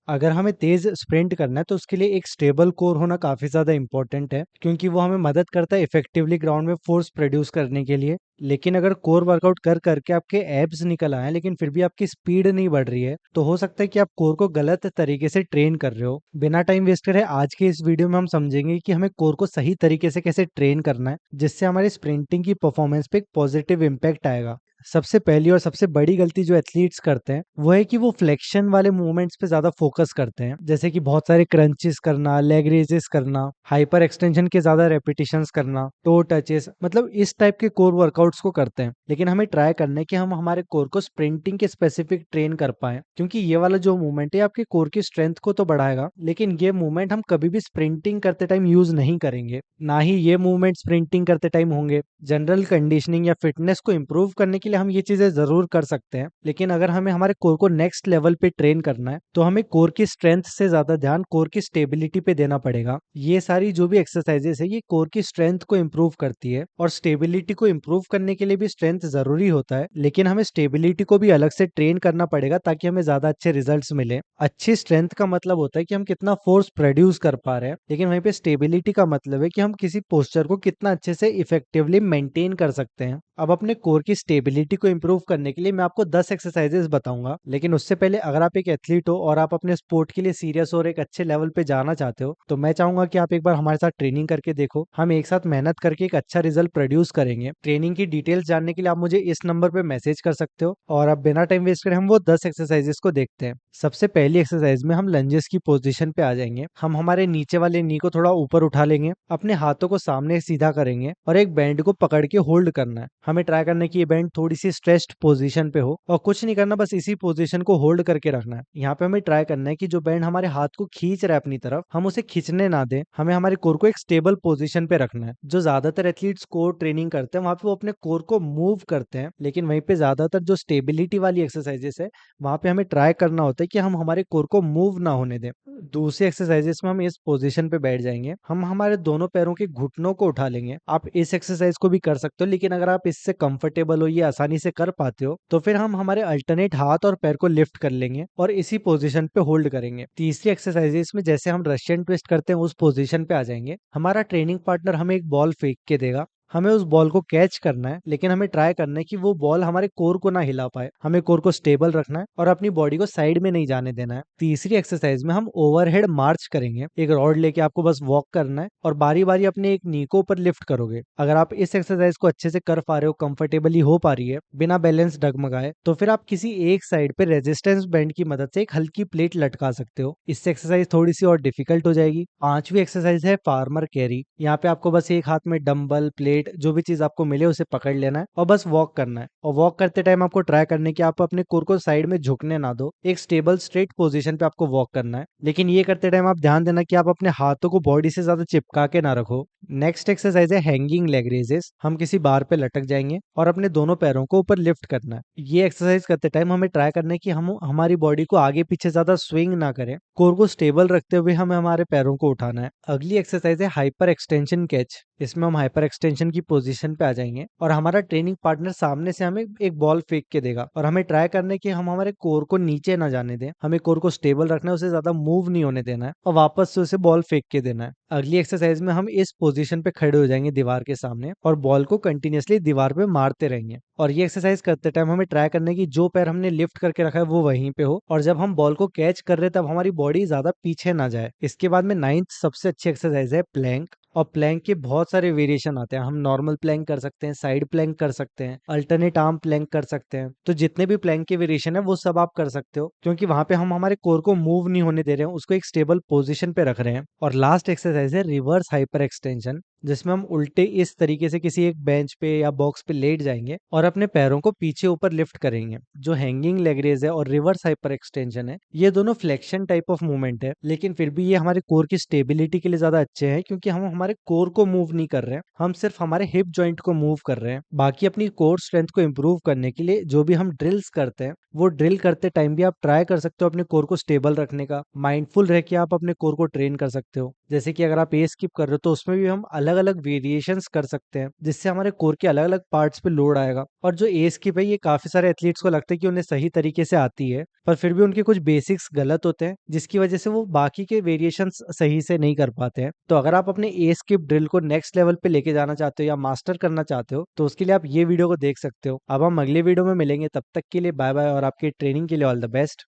अगर हमें तेज स्प्रिंट करना है तो उसके लिए एक स्टेबल कोर होना काफी ज्यादा इंपॉर्टेंट है, क्योंकि वो हमें मदद करता है इफेक्टिवली ग्राउंड में फोर्स प्रोड्यूस करने के लिए। लेकिन अगर कोर वर्कआउट कर करके आपके एब्स निकल आए लेकिन फिर भी आपकी स्पीड नहीं बढ़ रही है, तो हो सकता है कि आप कोर को गलत तरीके से ट्रेन कर रहे हो। बिना टाइम वेस्ट करे आज के इस वीडियो में हम समझेंगे कि हमें कोर को सही तरीके से कैसे ट्रेन करना है, जिससे हमारी स्प्रिंटिंग की परफॉर्मेंस पे एक पॉजिटिव इम्पैक्ट आएगा। सबसे पहली और सबसे बड़ी गलती जो एथलीट्स करते हैं वो है कि वो फ्लेक्शन वाले मूवमेंट्स पे ज्यादा फोकस करते हैं, जैसे कि बहुत सारे क्रंचेस करना, लेग रेजेस करना, हाइपर एक्सटेंशन के ज्यादा रेपिटेशंस करना, टो टचेस, मतलब इस टाइप के कोर वर्कआउट्स को करते हैं। लेकिन हमें ट्राई करना है कि हम हमारे कोर को स्प्रिंटिंग के स्पेसिफिक ट्रेन कर पाए, क्योंकि ये वाला जो मूवमेंट है आपके कोर की स्ट्रेंथ को तो बढ़ाएगा, लेकिन ये मूवमेंट हम कभी भी स्प्रिंटिंग करते टाइम यूज नहीं करेंगे। ना ही ये मूवमेंट स्प्रिंटिंग करते टाइम होंगे। जनरल कंडीशनिंग या फिटनेस को इंप्रूव करने के लिए हम ये चीजें जरूर कर सकते हैं, लेकिन अगर हमें हमारे कोर को नेक्स्ट लेवल पे ट्रेन करना है तो हमें कोर की स्ट्रेंथ से ज्यादा ध्यान कोर की स्टेबिलिटी पे देना पड़ेगा। ये सारी जो भी एक्सरसाइजेस है ये कोर की स्ट्रेंथ को इंप्रूव करती है, और स्टेबिलिटी को इंप्रूव करने के लिए भी स्ट्रेंथ जरूरी होता है, लेकिन हमें स्टेबिलिटी को भी अलग से ट्रेन करना पड़ेगा ताकि हमें ज्यादा अच्छे रिजल्ट्स मिले। अच्छी स्ट्रेंथ का मतलब होता है कि हम कितना फोर्स प्रोड्यूस कर पा रहे हैं, लेकिन वहीं पे स्टेबिलिटी का मतलब है कि हम किसी पोस्चर को कितना अच्छे से इफेक्टिवली मेंटेन कर सकते हैं। अब अपने कोर की स्टेबिलिटी को इंप्रूव करने के लिए मैं आपको 10 एक्सरसाइजेस बताऊंगा, लेकिन उससे पहले अगर आप एक एथलीट हो और आप अपने स्पोर्ट के लिए सीरियस और एक अच्छे लेवल पे जाना चाहते हो, तो मैं चाहूंगा कि आप एक बार हमारे साथ ट्रेनिंग करके देखो। हम एक साथ मेहनत करके एक अच्छा रिजल्ट प्रोड्यूस करेंगे। ट्रेनिंग की डिटेल्स जानने के लिए आप मुझे इस नंबर पे मैसेज कर सकते हो, और अब बिना टाइम वेस्ट करे हम वो 10 एक्सरसाइजेस को देखते हैं। सबसे पहली एक्सरसाइज में हम लंजेस की पोजीशन पे आ जाएंगे। हम हमारे नीचे वाले नी को थोड़ा ऊपर उठा लेंगे, अपने हाथों को सामने सीधा करेंगे और एक बैंड को पकड़ के होल्ड करना है। हमें ट्राई करना है कि ये बैंड थोड़ी सी स्ट्रेच्ड पोजीशन पे हो, और कुछ नहीं करना, बस इसी पोजीशन को होल्ड करके रखना है। यहाँ पे हमें ट्राई करना है कि जो बैंड हमारे हाथ को खींच रहा है अपनी तरफ, हम उसे खींचने ना दें। हमें हमारे कोर को एक स्टेबल पोजीशन पे रखना है। जो ज्यादातर एथलीट्स कोर ट्रेनिंग करते हैं वहां पे वो अपने कोर को मूव करते हैं, लेकिन वहीं पे ज्यादातर जो स्टेबिलिटी वाली एक्सरसाइजेस है वहां पे हमें ट्राई करना होता है कि हम हमारे कोर को मूव ना होने दें। दूसरी एक्सरसाइजेस में हम इस पोजीशन पे बैठ जाएंगे। हम हमारे दोनों पैरों के घुटनों को उठा लेंगे। आप इस एक्सरसाइज को भी कर सकते हो, लेकिन अगर आप इससे कंफर्टेबल हो, ये आसानी से कर पाते हो, तो फिर हम हमारे अल्टरनेट हाथ और पैर को लिफ्ट कर लेंगे और इसी पोजीशन पे होल्ड करेंगे। तीसरी एक्सरसाइजेस में जैसे हम रशियन ट्विस्ट करते हैं उस पोजीशन पे आ जाएंगे। हमारा ट्रेनिंग पार्टनर हमें एक बॉल फेंक के देगा। हमें उस बॉल को कैच करना है, लेकिन हमें ट्राई करना है कि वो बॉल हमारे कोर को ना हिला पाए। हमें कोर को स्टेबल रखना है और अपनी बॉडी को साइड में नहीं जाने देना है। तीसरी एक्सरसाइज में हम ओवरहेड मार्च करेंगे। एक रॉड लेके आपको बस वॉक करना है और बारी बारी अपने एक नी को ऊपर लिफ्ट करोगे। अगर आप इस एक्सरसाइज को अच्छे से कर पा रहे हो, कंफर्टेबली हो पा रही है बिना बैलेंस डगमगाए, तो फिर आप किसी एक साइड पे रेजिस्टेंस बैंड की मदद से एक हल्की प्लेट लटका सकते हो। इससे एक्सरसाइज थोड़ी सी और डिफिकल्ट हो जाएगी। पांचवी एक्सरसाइज है फार्मर कैरी। यहाँ पे आपको बस एक हाथ में डंबल, प्लेट, जो भी चीज आपको मिले उसे पकड़ लेना है और बस वॉक करना है। और वॉक करते टाइम आपको ट्राई करने की आप अपने कोर को साइड में झुकने ना दो। एक स्टेबल स्ट्रेट पोजीशन पे आपको वॉक करना है, लेकिन ये करते टाइम आप ध्यान देना कि आप अपने हाथों को बॉडी से ज्यादा चिपका के ना रखो। नेक्स्ट एक्सरसाइज है हैंगिंग लेग रेजेस। हम किसी बार पे लटक जाएंगे और अपने दोनों पैरों को ऊपर लिफ्ट करना है। ये एक्सरसाइज करते टाइम हमें ट्राई करना है कि हम हमारी बॉडी को आगे पीछे ज्यादा स्विंग ना करें। कोर को स्टेबल रखते हुए हमें हमारे पैरों को उठाना है। अगली एक्सरसाइज है हाइपर एक्सटेंशन कैच। इसमें हम हाइपर एक्सटेंशन की पोजीशन पे आ जाएंगे और हमारा ट्रेनिंग पार्टनर सामने से हमें एक बॉल फेंक के देगा, और हमें ट्राई करना है कि हम हमारे कोर को नीचे ना जाने दें। हमें कोर को स्टेबल रखना है, उसे ज्यादा मूव नहीं होने देना है और वापस से उसे बॉल फेंक के देना है। अगली एक्सरसाइज में हम इस पोजीशन पे खड़े हो जाएंगे दीवार के सामने और बॉल को कंटिन्यूअसली दीवार पे मारते रहेंगे। और ये एक्सरसाइज करते टाइम हमें ट्राई करने की जो पैर हमने लिफ्ट करके रखा है वो वहीं पे हो, और जब हम बॉल को कैच कर रहे हैं तब हमारी बॉडी ज्यादा पीछे ना जाए। इसके बाद में नाइन्थ सबसे अच्छी एक्सरसाइज है प्लैंक। और प्लैंक के बहुत सारे वेरिएशन आते हैं। हम नॉर्मल प्लैंक कर सकते हैं, साइड प्लैंक कर सकते हैं, अल्टरनेट आर्म प्लैंक कर सकते हैं। तो जितने भी प्लैंक के वेरिएशन है वो सब आप कर सकते हो, क्योंकि वहां पे हम हमारे कोर को मूव नहीं होने दे रहे हैं, उसको एक स्टेबल पोजीशन पे रख रहे हैं। और लास्ट एक्सरसाइज है रिवर्स हाइपर एक्सटेंशन, जिसमें हम उल्टे इस तरीके से किसी एक बेंच पे या बॉक्स पे लेट जाएंगे और अपने पैरों को पीछे ऊपर लिफ्ट करेंगे। जो हैंगिंग लेग रेज है और रिवर्स हाइपर एक्सटेंशन है, ये दोनों फ्लेक्शन टाइप ऑफ मूवमेंट है, लेकिन फिर भी ये हमारे कोर की स्टेबिलिटी के लिए ज्यादा अच्छे हैं, क्योंकि हम हमारे हमारे कोर को मूव नहीं कर रहे हैं, हम सिर्फ हमारे हिप जॉइंट को मूव कर रहे हैं। बाकी अपनी कोर स्ट्रेंथ को इम्प्रूव करने के लिए जो भी हम ड्रिल्स करते हैं, वो ड्रिल करते टाइम भी आप ट्राई कर सकते हो अपने कोर को स्टेबल रखने का। माइंडफुल रह के आप अपने कोर को ट्रेन कर सकते हो। जैसे कि अगर आप ए स्किप कर रहे हो तो उसमें भी हम अलग अलग वेरिएशंस कर सकते हैं, जिससे हमारे कोर के अलग अलग पार्ट्स पे लोड आएगा। और जो ए स्किप है, ये काफी सारे एथलीट्स को लगता है कि उन्हें सही तरीके से आती है, पर फिर भी उनके कुछ बेसिक्स गलत होते हैं, जिसकी वजह से वो बाकी के वेरिएशंस सही से नहीं कर पाते हैं। तो अगर आप अपने ए स्किप ड्रिल को नेक्स्ट लेवल पे लेके जाना चाहते हो या मास्टर करना चाहते हो, तो उसके लिए आप ये वीडियो को देख सकते हो। अब हम अगले वीडियो में मिलेंगे, तब तक के लिए बाय बाय और आपकी ट्रेनिंग के लिए ऑल द बेस्ट।